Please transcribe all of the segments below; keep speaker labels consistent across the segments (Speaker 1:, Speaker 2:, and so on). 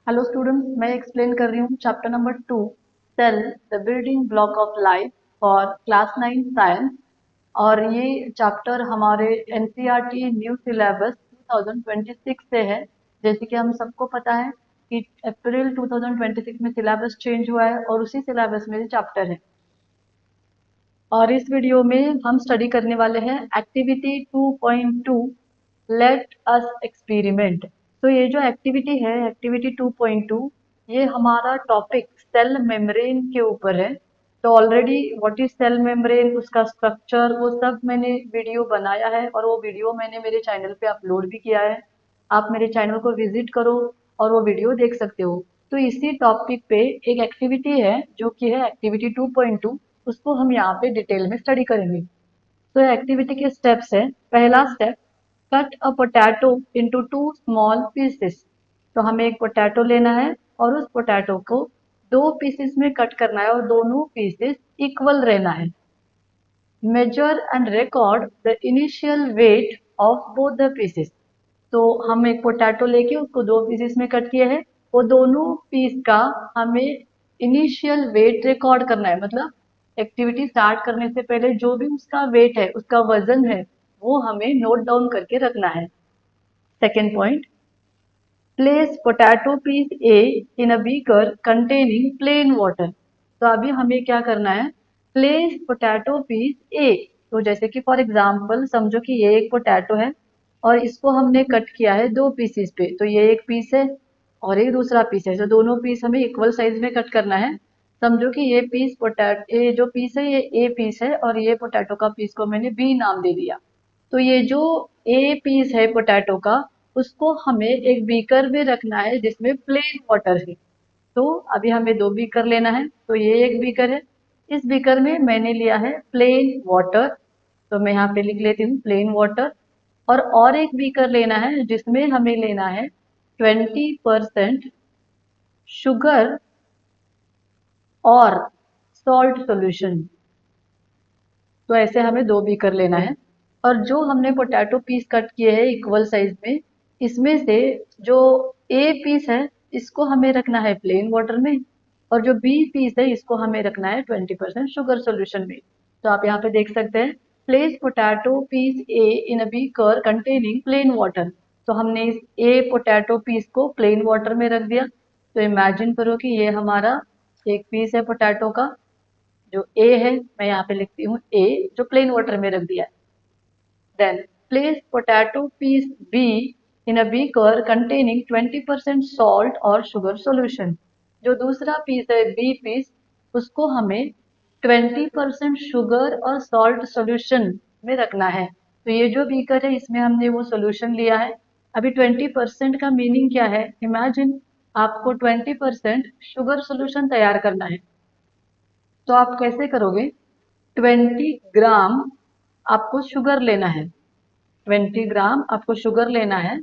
Speaker 1: Hello students, मैं explain कर रही हूँ chapter number 2, cell the building block of life for class 9 science. और ये चैप्टर हमारे एनसीईआरटी न्यू सिलेबस 2026 से है। जैसे कि हम सबको पता है कि अप्रैल 2026 में सिलेबस चेंज हुआ है और उसी सिलेबस में ये चैप्टर है। और इस वीडियो में हम स्टडी करने वाले हैं एक्टिविटी 2.2 लेट अस एक्सपेरिमेंट। तो ये जो एक्टिविटी है, एक्टिविटी 2.2, ये हमारा टॉपिक सेल मेम्ब्रेन के ऊपर है। तो already what is cell membrane, उसका स्ट्रक्चर, वो सब मैंने वीडियो बनाया है और वो वीडियो मैंने मेरे चैनल पे अपलोड भी किया है। आप मेरे चैनल को विजिट करो और वो वीडियो देख सकते हो। तो इसी टॉपिक पे एक एक्टिविटी है जो कि है एक्टिविटी 2.2, उसको हम यहाँ पे डिटेल में स्टडी करेंगे। तो एक्टिविटी के स्टेप्स है। पहला स्टेप, कट अ पोटैटो इनटू 2 स्मॉल पीसेस। तो हमें एक पोटैटो लेना है और उस पोटैटो को 2 पीसेस में कट करना है और दोनों पीसेस इक्वल रहना है। Measure and record the initial weight of both the pieces. तो हम एक पोटैटो लेके उसको 2 पीसेस में कट किए हैं। वो दोनों पीस का हमें इनिशियल वेट रिकॉर्ड करना है। मतलब एक्टिविटी स्टार्ट करने से पहले जो भी उसका वेट है, उसका वजन है, वो हमें नोट डाउन करके रखना है। Second point, place potato piece A in a beaker containing plain water. तो अभी हमें क्या करना है, प्लेस पोटैटो पीस ए। तो जैसे कि फॉर एग्जांपल समझो कि ये एक पोटैटो है और इसको हमने कट किया है 2 पीसेस पे। तो ये एक पीस है और ये दूसरा पीस है। तो दोनों पीस हमें इक्वल साइज में कट करना है। समझो कि ये पीस पोटैटो, ये जो पीस है ये ए पीस है और ये पोटैटो का पीस को मैंने बी नाम दे दिया। तो ये जो ए पीस है पोटैटो का, उसको हमें एक बीकर में रखना है जिसमें प्लेन वाटर है। तो अभी हमें 2 बीकर लेना है। तो ये एक बीकर है, इस बीकर में मैंने लिया है प्लेन वाटर। तो मैं यहाँ पे लिख लेती हूँ प्लेन वाटर। और एक बीकर लेना है जिसमें हमें लेना है 20% शुगर और सॉल्ट सॉल्यूशन। तो ऐसे हमें 2 बीकर लेना है। और जो हमने पोटैटो पीस कट किए हैं इक्वल साइज में, इसमें से जो ए पीस है इसको हमें रखना है प्लेन वाटर में और जो बी पीस है इसको हमें रखना है 20% शुगर सॉल्यूशन में। तो आप यहाँ पे देख सकते हैं, place potato piece A in a beaker containing plain water. तो हमने इस ए पोटैटो पीस को प्लेन वाटर में रख दिया। तो इमेजिन करो कि ये हमारा एक पीस है पोटैटो का, जो ए है मैं यहाँ पे लिखती हूँ ए, जो प्लेन वाटर में रख दिया है। Then place potato piece B in a beaker containing 20% salt और शुगर सॉल्यूशन। जो दूसरा पीस है बी पीस, उसको हमें 20% शुगर और सॉल्ट सॉल्यूशन में रखना है। तो ये जो बीकर है इसमें हमने वो सॉल्यूशन लिया है। अभी 20% का मीनिंग क्या है, इमेजिन आपको 20% शुगर सॉल्यूशन तैयार करना है। तो आप कैसे करोगे, 20 ग्राम आपको शुगर लेना है। 20 ग्राम आपको शुगर लेना है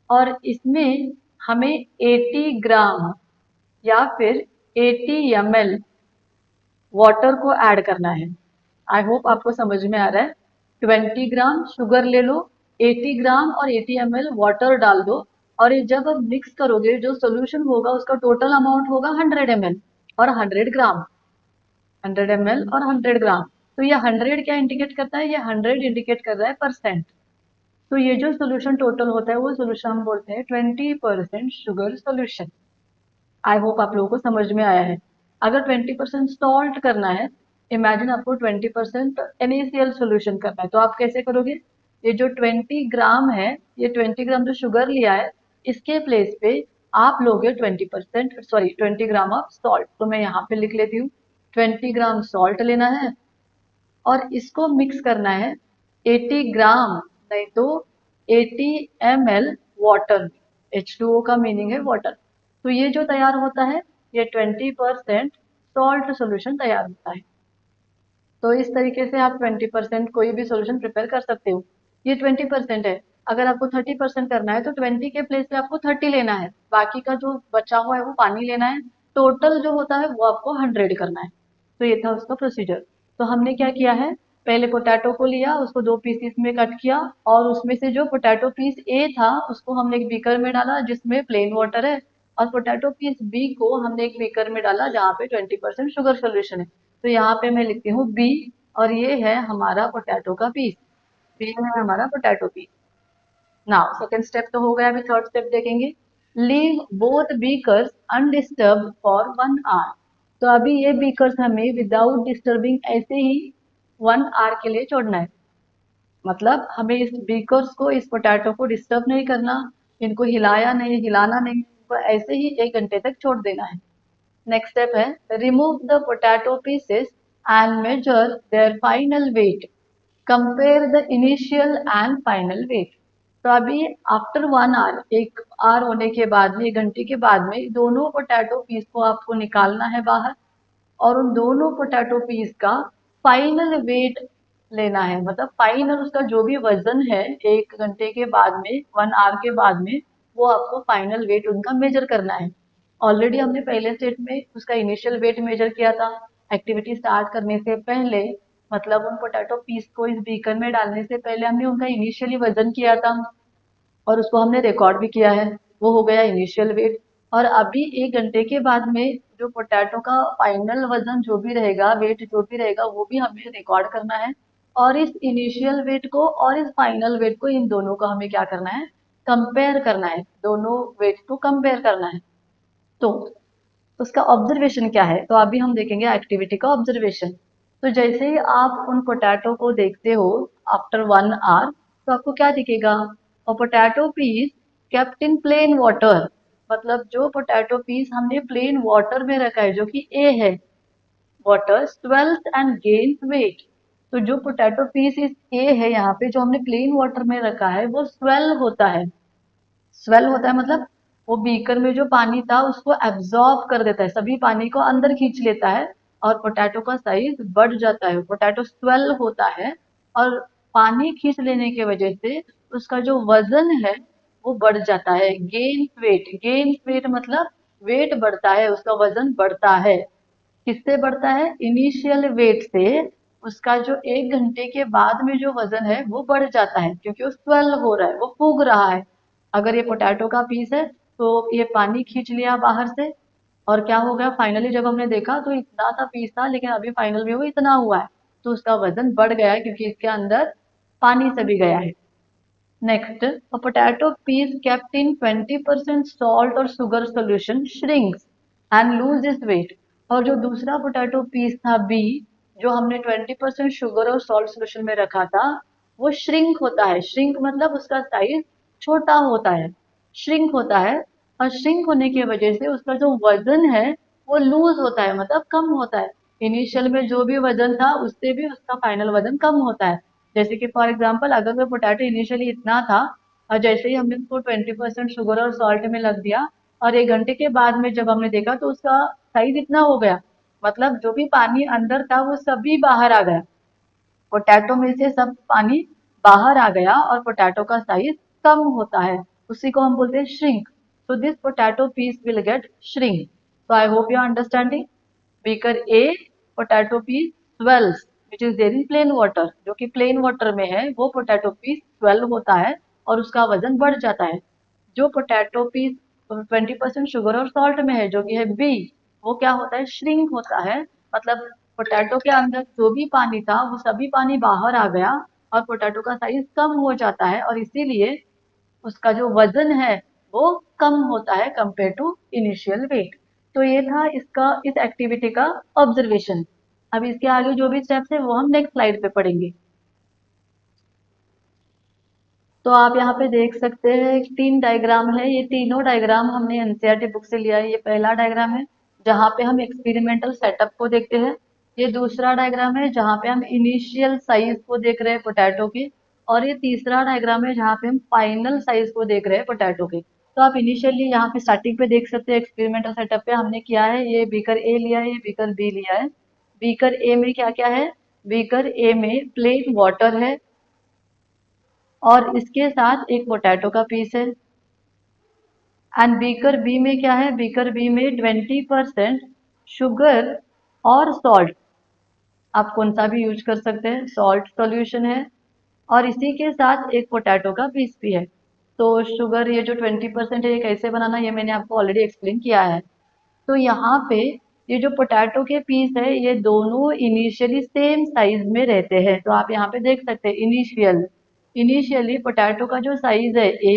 Speaker 1: और इसमें हमें 80 ग्राम या फिर 80 ml वाटर को ऐड करना है। आई होप आपको समझ में आ रहा है। 20 ग्राम शुगर ले लो, 80 ग्राम और 80 ml वाटर डाल दो। और ये जब आप मिक्स करोगे, जो सोल्यूशन होगा उसका टोटल अमाउंट होगा 100 ml और 100 ग्राम। 100 ml और 100 ग्राम। तो ये 100 क्या इंडिकेट करता है, ये 100 इंडिकेट कर रहा है परसेंट। तो ये जो सोल्यूशन टोटल होता है वो सोल्यूशन हम बोलते हैं 20% शुगर सोल्यूशन। आई होप आप लोगों को समझ में आया है। अगर 20% सॉल्ट करना है, इमेजिन आपको 20% NaCl सोल्यूशन करना है, तो आप कैसे करोगे, ये जो 20 ग्राम है, ये 20 ग्राम जो शुगर लिया है, इसके प्लेस पे आप लोगे 20 ग्राम ऑफ सॉल्ट। तो मैं यहाँ पे लिख लेती हूँ 20 ग्राम सॉल्ट लेना है और इसको मिक्स करना है 80 ग्राम, नहीं तो 80 ml वाटर। H2O का मीनिंग है वाटर। तो ये जो तैयार होता है, ये 20% सॉल्ट सोल्यूशन तैयार होता है। तो इस तरीके से आप 20% कोई भी सोल्यूशन प्रिपेयर कर सकते हो। ये 20% है। अगर आपको 30% करना है तो 20 के प्लेस पे आपको 30 लेना है, बाकी का जो बचा हुआ है वो पानी लेना है। टोटल जो होता है वो आपको 100 करना है। तो ये था उसका प्रोसीजर। तो हमने क्या किया है, पहले पोटैटो को लिया, उसको 2 पीसेस में कट किया और उसमें से जो पोटैटो पीस ए था उसको हमने एक बीकर में डाला जिसमें प्लेन वाटर है और पोटैटो पीस बी को हमने एक बीकर में डाला जहाँ पे 20% शुगर सोल्यूशन है। तो यहाँ पे मैं लिखती हूँ बी, और ये है हमारा पोटैटो का पीस, बी है हमारा potato piece. Now second step तो हो गया, अभी थर्ड स्टेप देखेंगे। Leave both beakers undisturb for 1 hour. तो अभी ये बीकर्स हमें विदाउट डिस्टर्बिंग ऐसे ही 1 आवर के लिए छोड़ना है। मतलब हमें इस बीकर्स को, इस पोटैटो को डिस्टर्ब नहीं करना, इनको हिलाना नहीं, इनको ऐसे ही 1 घंटे तक छोड़ देना है। नेक्स्ट स्टेप है remove the potato pieces and measure their final weight, compare the initial and final weight. तो अभी आफ्टर 1 आवर, 1 आवर होने के बाद में, 1 घंटे के बाद में, दोनों पोटैटो पीस को आपको निकालना है बाहर, और उन दोनों पोटैटो पीस का फाइनल वेट लेना है। मतलब फाइनल उसका जो भी वजन है 1 घंटे के बाद में, 1 आवर के बाद में, वो आपको फाइनल वेट उनका मेजर करना है। ऑलरेडी हमने पहले स्टेट में उसका इनिशियल वेट मेजर किया था एक्टिविटी स्टार्ट करने से पहले। मतलब उन पोटैटो पीस को इस बीकर में डालने से पहले हमने उनका इनिशियली वजन किया था और उसको हमने रिकॉर्ड भी किया है, वो हो गया इनिशियल वेट। और अभी 1 घंटे के बाद में जो पोटैटो का फाइनल वजन जो भी रहेगा, वेट जो भी रहेगा, वो भी हमें रिकॉर्ड करना है। और इस इनिशियल वेट को और इस फाइनल वेट को, इन दोनों को हमें क्या करना है, कंपेयर करना है, दोनों वेट को कंपेयर करना है। तो उसका ऑब्जर्वेशन क्या है, तो अभी हम देखेंगे एक्टिविटी का ऑब्जर्वेशन। तो जैसे ही आप उन पोटैटो को देखते हो आफ्टर 1 आवर, तो आपको क्या दिखेगा, और potato piece kept in plain water. मतलब जो पोटैटो पीस हमने प्लेन वाटर में रखा है, जो कि ए है, water swells and gains weight. तो जो पोटैटो पीस इस ए है यहाँ पे, जो हमने प्लेन वाटर में रखा है, वो स्वेल होता है। स्वेल होता है मतलब वो बीकर में जो पानी था उसको एब्जॉर्ब कर देता है, सभी पानी को अंदर खींच लेता है, और पोटैटो का साइज बढ़ जाता है, पोटैटो स्वेल होता है। और पानी खींच लेने की वजह से उसका जो वजन है वो बढ़ जाता है। गेन वेट मतलब वेट बढ़ता है, उसका वजन बढ़ता है। किससे बढ़ता है, इनिशियल वेट से। उसका जो 1 घंटे के बाद में जो वजन है वो बढ़ जाता है, क्योंकि वो स्वेल हो रहा है, वो फूग रहा है। अगर ये पोटैटो का पीस है तो ये पानी खींच लिया बाहर से, और क्या हो गया, फाइनली जब हमने देखा तो इतना सा पीस था, लेकिन अभी फाइनल में वो इतना हुआ है। तो उसका वजन बढ़ गया है, क्योंकि इसके अंदर पानी सभी गया है। Next, a potato piece kept in 20% salt or sugar solution shrinks and loses weight। और जो दूसरा पोटैटो पीस था बी, जो हमने 20% शुगर और सॉल्ट सोल्यूशन में रखा था, वो श्रिंक होता है। श्रिंक मतलब उसका साइज छोटा होता है, श्रिंक होता है। और श्रिंक होने की वजह से उसका जो वजन है वो लूज होता है, मतलब कम होता है। इनिशियल में जो भी वजन था उससे भी उसका फाइनल वजन कम होता है। जैसे कि फॉर एग्जांपल, अगर कोई पोटैटो इनिशियली इतना था, और जैसे ही हमने उसको 20% शुगर और सॉल्ट में लग दिया, और 1 घंटे के बाद में जब हमने देखा तो उसका साइज इतना हो गया। मतलब जो भी पानी अंदर था वो सभी बाहर आ गया, पोटैटो में से सब पानी बाहर आ गया, और पोटैटो का साइज कम होता है। उसी को हम बोलते हैं shrink. So this potato piece will get shrink. So I hope you are understanding. Beaker A, potato piece swells which is there in plain water, जो कि प्लेन वाटर में है, वो पोटैटो पीस स्वेल होता है और उसका वजन बढ़ जाता है। जो पोटैटो पीस 20% शुगर और सॉल्ट में है, जो कि है बी, वो क्या होता है, श्रिंक होता है। मतलब पोटैटो के अंदर जो भी पानी था वो सभी पानी बाहर आ गया, और पोटैटो का साइज कम हो जाता है, और इसीलिए उसका जो वजन है वो कम होता है कंपेयर टू इनिशियल वेट। तो ये था इसका, इस एक्टिविटी का ऑब्जर्वेशन। अब इसके आगे जो भी स्टेप्स है वो हम नेक्स्ट स्लाइड पे पढ़ेंगे। तो आप यहाँ पे देख सकते हैं 3 डायग्राम है, ये तीनों डायग्राम हमने एनसीईआरटी बुक से लिया है। ये पहला डायग्राम है जहाँ पे हम एक्सपेरिमेंटल सेटअप को देखते हैं। ये दूसरा डायग्राम है जहाँ पे हम इनिशियल साइज को देख रहे हैं पोटैटो के। और ये तीसरा डायग्राम है जहाँ पे हम फाइनल साइज को देख रहे हैं पोटैटो के। तो आप इनिशियली यहाँ पे स्टार्टिंग पे देख सकते हैं, एक्सपेरिमेंटल सेटअप पे हमने किया है, ये बीकर ए लिया है, ये बीकर बी लिया है। बीकर ए में क्या क्या है, बीकर ए में प्लेन वाटर है, और इसके साथ एक पोटैटो का पीस है। एंड बीकर बी में क्या है, बीकर बी में 20% शुगर और सॉल्ट, आप कौन सा भी यूज कर सकते हैं, सॉल्ट सॉल्यूशन है, और इसी के साथ एक पोटैटो का पीस भी है। तो शुगर ये जो 20% है ये कैसे बनाना, ये मैंने आपको ऑलरेडी एक्सप्लेन किया है। तो यहाँ पे ये जो पोटैटो के पीस है ये दोनों इनिशियली सेम साइज में रहते हैं। तो आप यहाँ पे देख सकते हैं इनिशियली पोटैटो का जो साइज है ए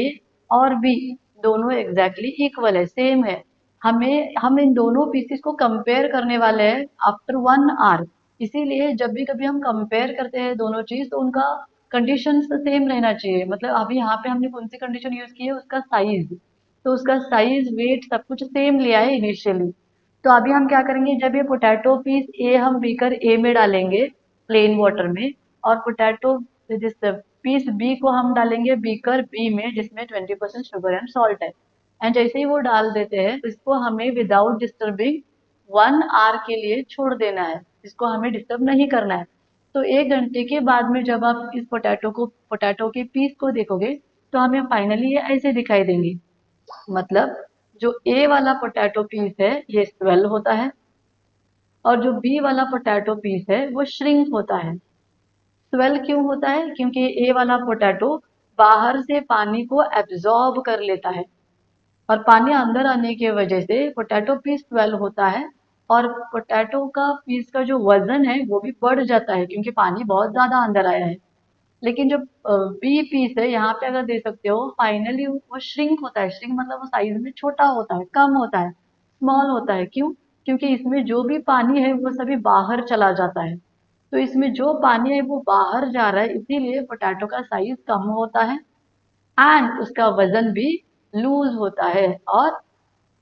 Speaker 1: और बी दोनों एग्जैक्टली इक्वल है, सेम है। हम इन दोनों पीसेस को कंपेयर करने वाले हैं आफ्टर 1 आवर। इसीलिए जब भी कभी हम कंपेयर करते हैं दोनों चीज तो उनका कंडीशन सेम रहना चाहिए। मतलब अभी यहाँ पे हमने कौन सी कंडीशन यूज की है, उसका साइज। तो उसका साइज वेट सब कुछ सेम लिया है इनिशियली। तो अभी हम क्या करेंगे, जब ये पोटैटो पीस ए हम बीकर ए में डालेंगे प्लेन वाटर में, और पोटैटो जिस पीस बी को हम डालेंगे बीकर बी में जिसमें 20% शुगर एंड सॉल्ट है। एंड जैसे ही वो डाल देते हैं इसको हमें विदाउट डिस्टर्बिंग 1 आवर के लिए छोड़ देना है, इसको हमें डिस्टर्ब नहीं करना है। तो 1 घंटे के बाद में जब आप इस पोटैटो के पीस को देखोगे तो हमें फाइनली ये ऐसे दिखाई देंगे। मतलब जो ए वाला पोटैटो पीस है ये स्वेल होता है और जो बी वाला पोटैटो पीस है वो श्रिंक होता है। स्वेल क्यों होता है? क्योंकि ए वाला पोटैटो बाहर से पानी को एब्जॉर्ब कर लेता है और पानी अंदर आने की वजह से पोटैटो पीस स्वेल होता है और पोटैटो का पीस का जो वजन है वो भी बढ़ जाता है क्योंकि पानी बहुत ज्यादा अंदर आया है। लेकिन जो बी पीस है यहाँ पे अगर देख सकते हो फाइनली वो श्रिंक होता है। श्रिंक मतलब वो साइज में छोटा होता है, कम होता है, स्मॉल होता है। क्यों? क्योंकि इसमें जो भी पानी है वो सभी बाहर चला जाता है। तो इसमें जो पानी है वो बाहर जा रहा है, इसीलिए पोटैटो का साइज कम होता है एंड उसका वजन भी लूज होता है और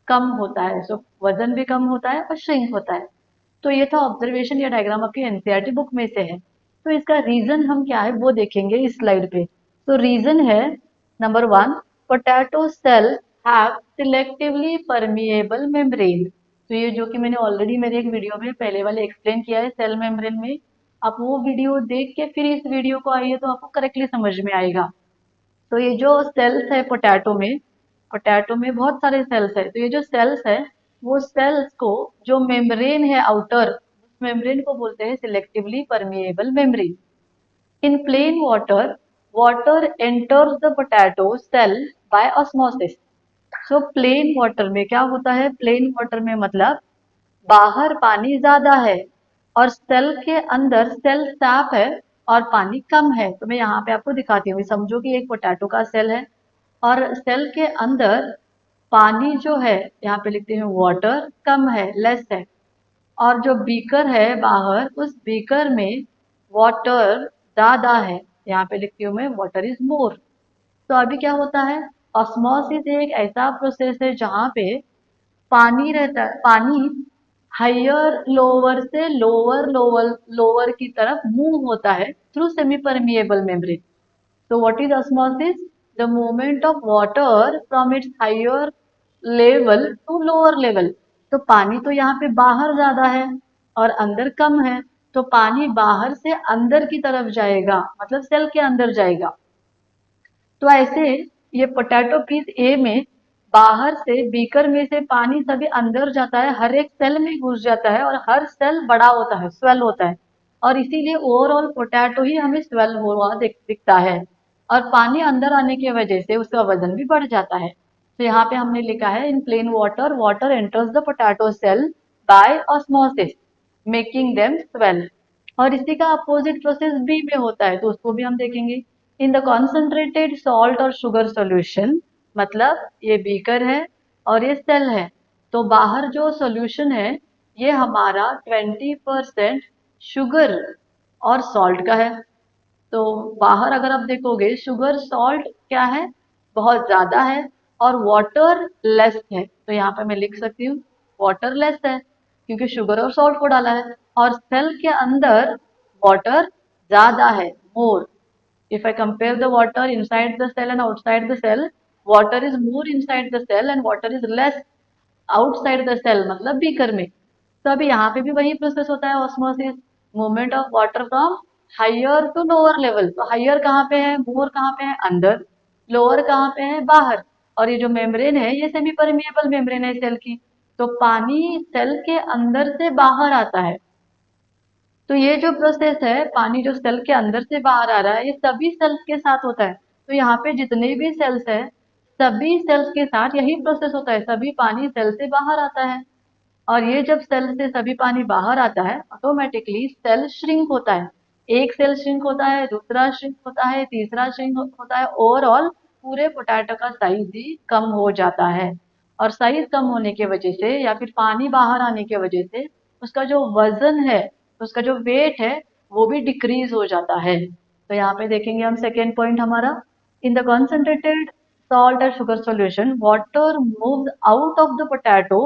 Speaker 1: कम होता है। सो वजन भी कम होता है और श्रिंक होता है। तो ये था ऑब्जर्वेशन या डायग्राम, आपकी एनसीईआरटी बुक में से है। तो इसका रीजन हम क्या है वो देखेंगे इस स्लाइड पे। तो रीजन है number 1, potato cell have selectively permeable membrane. तो ये जो कि मैंने ऑलरेडी मेरे एक वीडियो में पहले वाले एक्सप्लेन किया है सेल मेम्ब्रेन में। आप वो वीडियो देख के फिर इस वीडियो को आइए तो आपको करेक्टली समझ में आएगा। तो ये जो सेल्स है पोटैटो में बहुत सारे सेल्स है। तो ये जो सेल्स है वो सेल्स को जो मेम्ब्रेन है आउटर, उस मेम्ब्रेन को बोलते हैं selectively permeable membrane. In plain water, water enters the potato cell by osmosis. So plain water में क्या होता है, प्लेन वाटर में मतलब बाहर पानी ज्यादा है और सेल के अंदर सेल साफ है और पानी कम है। तो मैं यहाँ पे आपको दिखाती हूँ। समझो कि एक पोटैटो का सेल है और सेल के अंदर पानी जो है यहाँ पे लिखते हैं वाटर कम है, लेस है। और जो बीकर है बाहर उस बीकर में वाटर ज्यादा है, यहाँ पे लिखती हूँ मैं वाटर इज मोर। तो अभी क्या होता है, ऑस्मोसिस एक ऐसा प्रोसेस है जहाँ पे पानी रहता है, पानी हायर लोअर से लोअर की तरफ मूव होता है through semi permeable membrane. So what is osmosis? The movement of water from its higher level to lower level. तो पानी तो यहाँ पे बाहर ज्यादा है और अंदर कम है, तो पानी बाहर से अंदर की तरफ जाएगा, मतलब सेल के अंदर जाएगा। तो ऐसे ये पोटैटो पीस ए में बाहर से बीकर में से पानी सभी अंदर जाता है, हर एक सेल में घुस जाता है और हर सेल बड़ा होता है, स्वेल होता है। और इसीलिए ओवरऑल पोटैटो ही हमें स्वेल हुआ दिखता है और पानी अंदर आने की वजह से उसका वजन भी बढ़ जाता है। तो यहाँ पे हमने लिखा है in plain water, water enters the potato cell by osmosis making them swell. और इसी का अपोजिट प्रोसेस बी में होता है, तो उसको भी हम देखेंगे। इन द कॉन्सेंट्रेटेड सॉल्ट और शुगर सॉल्यूशन, मतलब ये बीकर है और ये सेल है, तो बाहर जो सॉल्यूशन है ये हमारा 20% शुगर और सॉल्ट का है। तो बाहर अगर आप देखोगे शुगर सॉल्ट क्या है, बहुत ज्यादा है और वाटर लेस है। तो यहाँ पे मैं लिख सकती हूँ वाटर लेस है क्योंकि शुगर और सॉल्ट को डाला है। और सेल के अंदर वाटर ज्यादा है, मोर। If I compare the water inside the cell and outside the cell, water is more inside the cell and water is less outside the cell, मतलब बीकर में। तो अभी यहाँ पे भी वही प्रोसेस होता है osmosis, movement of water from higher to lower level. तो हायर कहाँ पे है, मोर कहाँ पे है, अंदर। लोअर कहाँ पे है, बाहर। और ये जो मेम्ब्रेन है ये सेमी परमिएबल मेम्ब्रेन है सेल की, तो पानी सेल के अंदर से बाहर आता है। तो ये जो प्रोसेस है पानी जो सेल के अंदर से बाहर आ रहा है ये सभी सेल्स के साथ होता है। तो यहाँ पे जितने भी सेल्स है, सभी सेल्स के साथ यही प्रोसेस होता है, सभी पानी सेल से बाहर आता है। और ये जब सेल से सभी पानी बाहर आता है, ऑटोमेटिकली सेल श्रिंक होता है। एक सेल श्रिंक होता है, दूसरा श्रिंक होता है, तीसरा श्रिंक होता है, ओवरऑल पूरे पोटैटो का साइज ही कम हो जाता है। और साइज कम होने की वजह से या फिर पानी बाहर आने की वजह से उसका जो वजन है, उसका जो वेट है, वो भी डिक्रीज हो जाता है। तो यहाँ पे देखेंगे हम सेकेंड पॉइंट हमारा, in the concentrated salt and sugar solution water moves out of the potato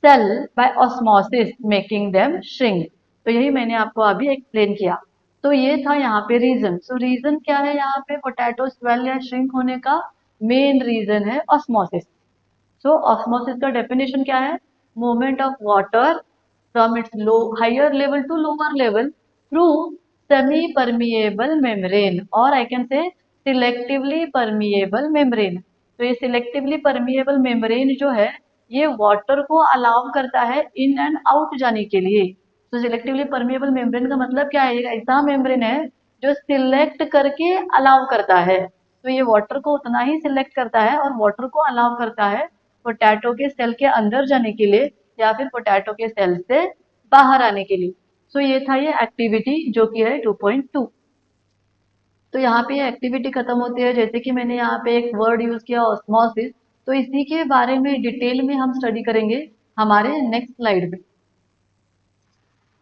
Speaker 1: cell by osmosis making them shrink। तो यही मैंने आपको अभी एक्सप्लेन किया। तो ये था यहाँ पे रीजन। सो रीजन क्या है यहाँ पे पोटैटो स्वेल या श्रिंक होने का? मेन रीजन है ऑस्मोसिस। सो ऑस्मोसिस का डेफिनेशन क्या है? Movement of water from its low higher level to lower level through semi permeable membrane, और I can say selectively permeable membrane. तो ये सिलेक्टिवली परमिएबल मेम्ब्रेन जो है, ये वाटर को अलाउ करता है इन एंड आउट जाने के लिए। तो सिलेक्टिवली परमिएबल मेम्ब्रेन का मतलब क्या है? एक ऐसा मेम्ब्रेन है जो सिलेक्ट करके अलाउ करता है। तो ये वाटर को उतना ही सिलेक्ट करता है और वाटर को अलाउ करता है पोटैटो के सेल के अंदर जाने के लिए या फिर पोटैटो के सेल से बाहर आने के लिए। सो ये था ये एक्टिविटी जो कि है 2.2। तो यहाँ पे ये एक्टिविटी खत्म होती है, जैसे कि मैंने यहाँ पे एक वर्ड यूज किया ऑस्मोसिस। तो इसी के बारे में डिटेल में हम स्टडी करेंगे हमारे नेक्स्ट स्लाइड में।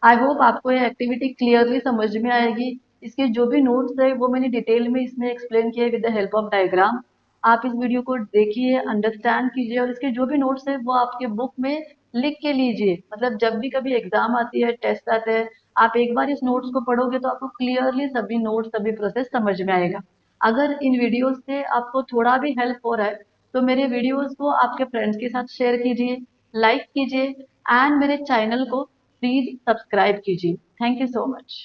Speaker 1: आई होप आपको ये एक्टिविटी क्लियरली समझ में आएगी। इसके जो भी नोट्स है वो मैंने डिटेल में इसमें एक्सप्लेन किया with the help of diagram. आप इस वीडियो को देखिए, अंडरस्टैंड कीजिए और इसके जो भी नोट्स है वो आपके बुक में लिख के लीजिए। मतलब जब भी कभी एग्जाम आती है, टेस्ट आते हैं, आप एक बार इस नोट्स को पढ़ोगे तो आपको क्लियरली सभी नोट्स सभी प्रोसेस समझ में आएगा। अगर इन वीडियोस से आपको थोड़ा भी हेल्प हो रहा है तो मेरे वीडियोस को आपके फ्रेंड्स के साथ शेयर कीजिए, लाइक कीजिए एंड मेरे चैनल को प्लीज सब्सक्राइब कीजिए। Thank you so much.